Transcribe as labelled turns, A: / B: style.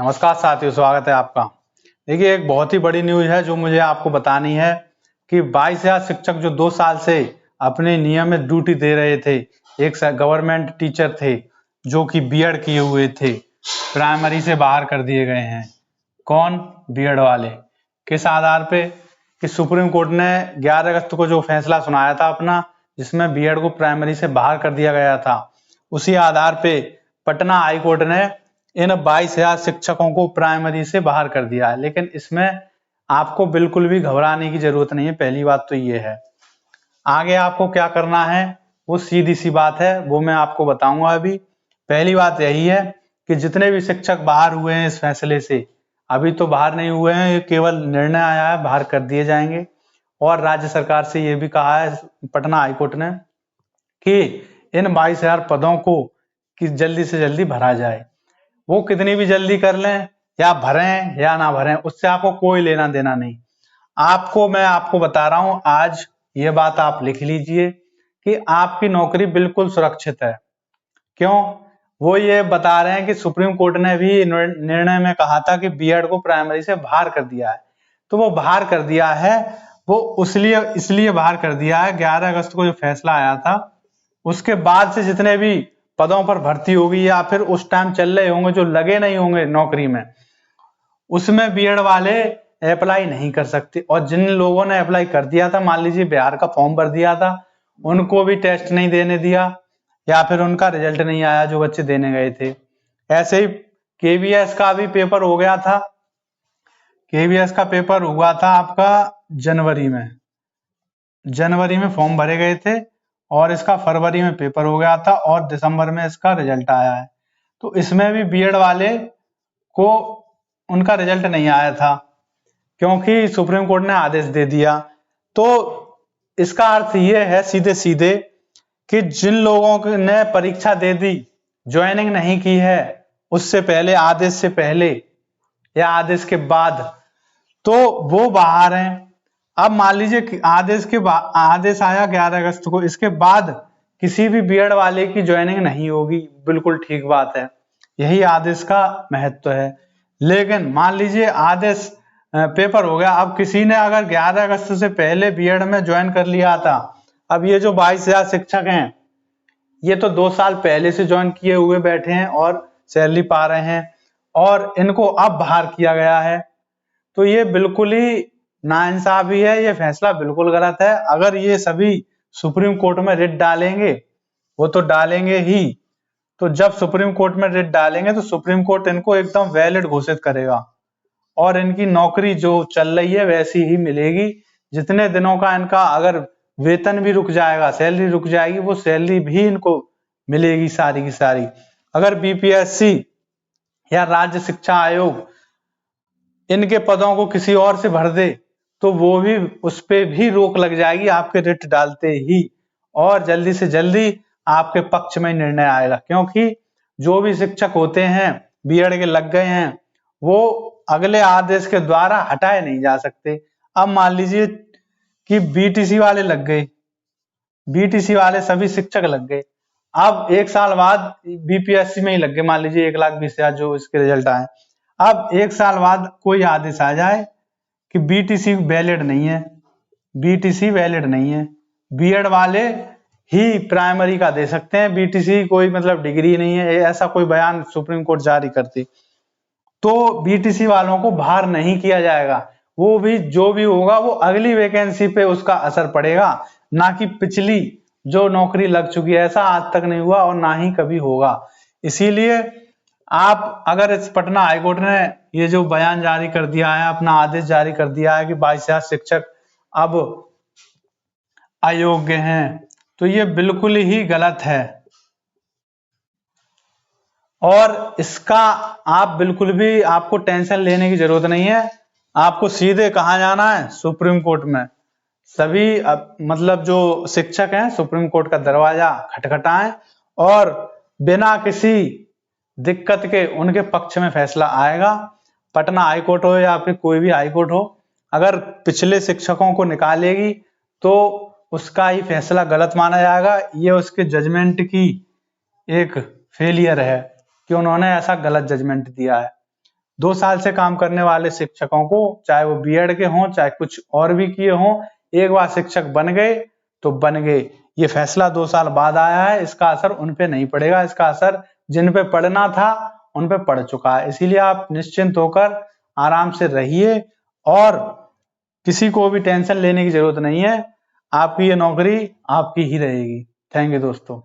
A: नमस्कार साथियों, स्वागत है आपका। देखिए, एक बहुत ही बड़ी न्यूज है जो मुझे आपको बतानी है कि 22,000 शिक्षक जो 2 साल से अपनी नियमित ड्यूटी दे रहे थे, एक गवर्नमेंट टीचर थे जो कि बीएड किए हुए थे, प्राइमरी से बाहर कर दिए गए हैं। कौन? बीएड वाले। किस आधार पे? कि सुप्रीम कोर्ट ने 11 अगस्त को जो फैसला सुनाया था अपना, जिसमें बीएड को प्राइमरी से बाहर कर दिया गया था, उसी आधार पे पटना हाई कोर्ट ने इन 22,000 शिक्षकों को प्राइमरी से बाहर कर दिया है। लेकिन इसमें आपको बिल्कुल भी घबराने की जरूरत नहीं है। पहली बात तो ये है। आगे आपको क्या करना है वो सीधी सी बात है, वो मैं आपको बताऊंगा अभी। पहली बात यही है कि जितने भी शिक्षक बाहर हुए हैं इस फैसले से, अभी तो बाहर नहीं हुए हैं, ये केवल निर्णय आया है, बाहर कर दिए जाएंगे। और राज्य सरकार से ये भी कहा है पटना हाईकोर्ट ने कि इन 22,000 पदों को कि जल्दी से जल्दी भरा जाए। वो कितनी भी जल्दी कर लें या भरें या ना भरें, उससे आपको कोई लेना देना नहीं। मैं आपको बता रहा हूं, आज ये बात आप लिख लीजिए कि आपकी नौकरी बिल्कुल सुरक्षित है। क्यों? वो ये बता रहे हैं कि सुप्रीम कोर्ट ने भी निर्णय में कहा था कि बीएड को प्राइमरी से बाहर कर दिया है। तो वो बाहर कर दिया है, वो इसलिए बाहर कर दिया है, 11 अगस्त को जो फैसला आया था उसके बाद से जितने भी पदों पर भर्ती होगी या फिर उस टाइम चल रहे होंगे जो लगे नहीं होंगे नौकरी में, उसमें बीएड वाले अप्लाई नहीं कर सकते। और जिन लोगों ने अप्लाई कर दिया था, मान लीजिए बिहार का फॉर्म भर दिया था, उनको भी टेस्ट नहीं देने दिया या फिर उनका रिजल्ट नहीं आया जो बच्चे देने गए थे। ऐसे ही केवीएस का भी पेपर हो गया था। केवीएस का पेपर हुआ था आपका जनवरी में फॉर्म भरे गए थे और इसका फरवरी में पेपर हो गया था और दिसंबर में इसका रिजल्ट आया है। तो इसमें भी बीएड वाले को उनका रिजल्ट नहीं आया था क्योंकि सुप्रीम कोर्ट ने आदेश दे दिया। तो इसका अर्थ ये है सीधे सीधे कि जिन लोगों ने परीक्षा दे दी, ज्वाइनिंग नहीं की है उससे पहले, आदेश से पहले या आदेश के बाद, तो वो बाहर हैं। अब मान लीजिए आदेश आया 11 अगस्त को, इसके बाद किसी भी बीएड वाले की ज्वाइनिंग नहीं होगी, बिल्कुल ठीक बात है, यही आदेश का महत्व है। लेकिन मान लीजिए आदेश पेपर हो गया, अब किसी ने अगर 11 अगस्त से पहले बीएड में ज्वाइन कर लिया था, अब ये जो 22,000 शिक्षक हैं ये तो 2 साल पहले से ज्वाइन किए हुए बैठे हैं और सैलरी पा रहे हैं और इनको अब बाहर किया गया है। तो ये बिल्कुल ही नाइंसाफी है, ये फैसला बिल्कुल गलत है। अगर ये सभी सुप्रीम कोर्ट में रिट डालेंगे, वो तो डालेंगे ही, तो जब सुप्रीम कोर्ट में रिट डालेंगे तो सुप्रीम कोर्ट इनको एकदम वैलिड घोषित करेगा और इनकी नौकरी जो चल रही है वैसी ही मिलेगी। जितने दिनों का इनका अगर वेतन भी रुक जाएगा, सैलरी रुक जाएगी, वो सैलरी भी इनको मिलेगी सारी की सारी। अगर बीपीएससी या राज्य शिक्षा आयोग इनके पदों को किसी और से भर दे तो वो भी, उस पे भी रोक लग जाएगी आपके रिट डालते ही, और जल्दी से जल्दी आपके पक्ष में निर्णय आएगा। क्योंकि जो भी शिक्षक होते हैं बीएड के लग गए हैं, वो अगले आदेश के द्वारा हटाए नहीं जा सकते। अब मान लीजिए कि बीटीसी वाले लग गए, बीटीसी वाले सभी शिक्षक लग गए, अब 1 साल बाद बीपीएससी में ही लग गए, मान लीजिए 1,20,000 जो इसके रिजल्ट आए। अब 1 साल बाद कोई आदेश आ जाए कि बीटीसी वैलिड नहीं है, बीटीसी वैलिड नहीं है, बीएड वाले ही प्राइमरी का दे सकते हैं, बीटीसी कोई मतलब डिग्री नहीं है, ऐसा कोई बयान सुप्रीम कोर्ट जारी करती तो बीटीसी वालों को बाहर नहीं किया जाएगा। वो भी जो भी होगा वो अगली वैकेंसी पे उसका असर पड़ेगा, ना कि पिछली जो नौकरी लग चुकी है। ऐसा आज तक नहीं हुआ और ना ही कभी होगा। इसीलिए आप अगर इस पटना हाईकोर्ट ने ये जो बयान जारी कर दिया है, अपना आदेश जारी कर दिया है कि 22,000 शिक्षक अब अयोग्य हैं, तो ये बिल्कुल ही गलत है और इसका आप बिल्कुल भी आपको टेंशन लेने की जरूरत नहीं है। आपको सीधे कहाँ जाना है? सुप्रीम कोर्ट में। सभी मतलब जो शिक्षक हैं सुप्रीम कोर्ट का दरवाजा खटखटाएं और बिना किसी दिक्कत के उनके पक्ष में फैसला आएगा। पटना हाईकोर्ट हो या फिर कोई भी हाईकोर्ट हो, अगर पिछले शिक्षकों को निकालेगी तो उसका ही फैसला गलत माना जाएगा। ये उसके जजमेंट की एक फेलियर है कि उन्होंने ऐसा गलत जजमेंट दिया है। 2 साल से काम करने वाले शिक्षकों को, चाहे वो बीएड के हों, चाहे कुछ और भी किए हों, एक बार शिक्षक बन गए तो बन गए। ये फैसला 2 साल बाद आया है, इसका असर उन पे नहीं पड़ेगा, इसका असर जिन पे पड़ना था उन पे पड़ चुका है। इसीलिए आप निश्चिंत होकर आराम से रहिए और किसी को भी टेंशन लेने की जरूरत नहीं है। आपकी ये नौकरी आपकी ही रहेगी। थैंक यू दोस्तों।